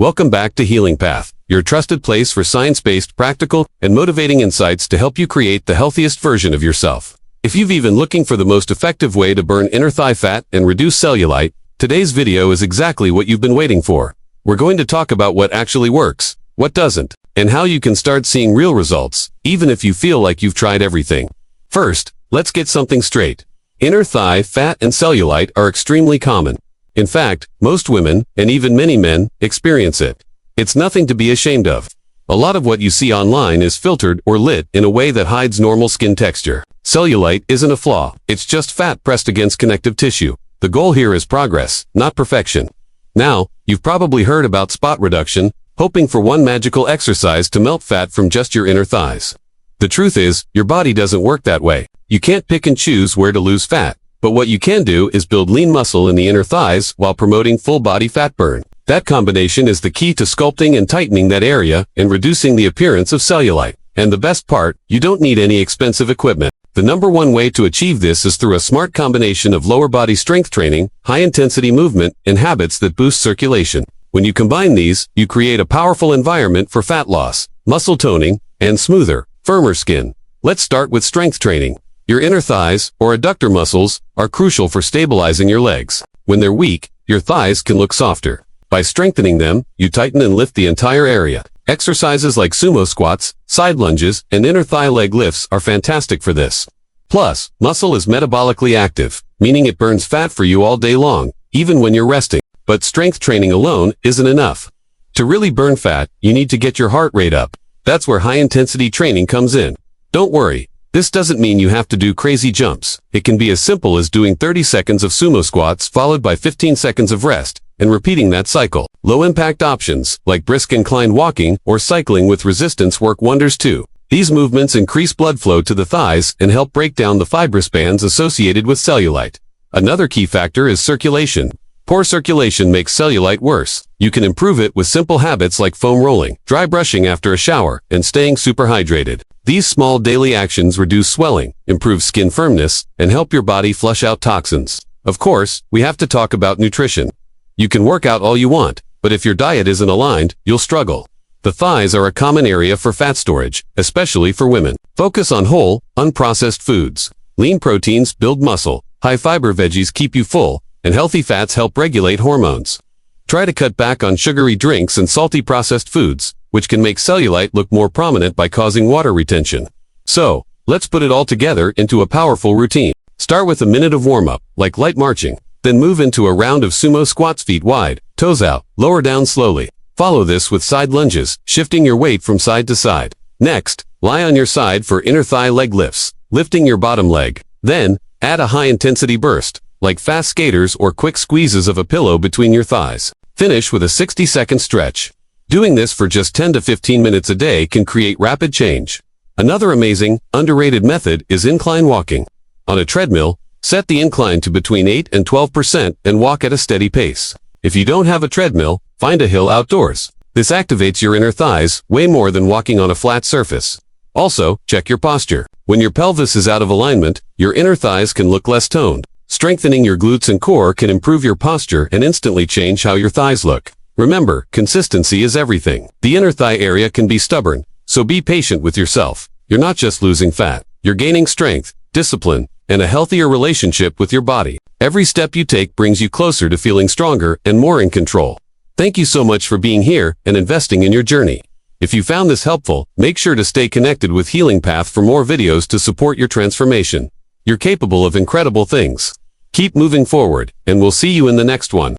Welcome back to Healing Path, your trusted place for science-based, practical, and motivating insights to help you create the healthiest version of yourself. If you've even looking for the most effective way to burn inner thigh fat and reduce cellulite, today's video is exactly what you've been waiting for. We're going to talk about what actually works, what doesn't, and how you can start seeing real results, even if you feel like you've tried everything. First, let's get something straight. Inner thigh fat and cellulite are extremely common. In fact, most women, and even many men, experience it. It's nothing to be ashamed of. A lot of what you see online is filtered or lit in a way that hides normal skin texture. Cellulite isn't a flaw, it's just fat pressed against connective tissue. The goal here is progress, not perfection. Now, you've probably heard about spot reduction, hoping for one magical exercise to melt fat from just your inner thighs. The truth is, your body doesn't work that way. You can't pick and choose where to lose fat. But what you can do is build lean muscle in the inner thighs while promoting full-body fat burn. That combination is the key to sculpting and tightening that area and reducing the appearance of cellulite. And the best part, you don't need any expensive equipment. The number one way to achieve this is through a smart combination of lower body strength training, high-intensity movement, and habits that boost circulation. When you combine these, you create a powerful environment for fat loss, muscle toning, and smoother, firmer skin. Let's start with strength training. Your inner thighs, or adductor muscles, are crucial for stabilizing your legs. When they're weak, your thighs can look softer. By strengthening them, you tighten and lift the entire area. Exercises like sumo squats, side lunges, and inner thigh leg lifts are fantastic for this. Plus, muscle is metabolically active, meaning it burns fat for you all day long, even when you're resting. But strength training alone isn't enough. To really burn fat, you need to get your heart rate up. That's where high-intensity training comes in. Don't worry. This doesn't mean you have to do crazy jumps. It can be as simple as doing 30 seconds of sumo squats followed by 15 seconds of rest, and repeating that cycle. Low-impact options, like brisk incline walking or cycling with resistance work wonders too. These movements increase blood flow to the thighs and help break down the fibrous bands associated with cellulite. Another key factor is circulation. Poor circulation makes cellulite worse. You can improve it with simple habits like foam rolling, dry brushing after a shower, and staying super hydrated. These small daily actions reduce swelling, improve skin firmness, and help your body flush out toxins. Of course, we have to talk about nutrition. You can work out all you want, but if your diet isn't aligned, you'll struggle. The thighs are a common area for fat storage, especially for women. Focus on whole, unprocessed foods. Lean proteins build muscle, high-fiber veggies keep you full, and healthy fats help regulate hormones. Try to cut back on sugary drinks and salty processed foods, which can make cellulite look more prominent by causing water retention. So, let's put it all together into a powerful routine. Start with a minute of warm-up, like light marching. Then move into a round of sumo squats feet wide, toes out, lower down slowly. Follow this with side lunges, shifting your weight from side to side. Next, lie on your side for inner thigh leg lifts, lifting your bottom leg. Then, add a high-intensity burst, like fast skaters or quick squeezes of a pillow between your thighs. Finish with a 60-second stretch. Doing this for just 10 to 15 minutes a day can create rapid change. Another amazing, underrated method is incline walking. On a treadmill, set the incline to between 8 and 12% and walk at a steady pace. If you don't have a treadmill, find a hill outdoors. This activates your inner thighs way more than walking on a flat surface. Also, check your posture. When your pelvis is out of alignment, your inner thighs can look less toned. Strengthening your glutes and core can improve your posture and instantly change how your thighs look. Remember, consistency is everything. The inner thigh area can be stubborn, so be patient with yourself. You're not just losing fat. You're gaining strength, discipline, and a healthier relationship with your body. Every step you take brings you closer to feeling stronger and more in control. Thank you so much for being here and investing in your journey. If you found this helpful, make sure to stay connected with Healing Path for more videos to support your transformation. You're capable of incredible things. Keep moving forward, and we'll see you in the next one.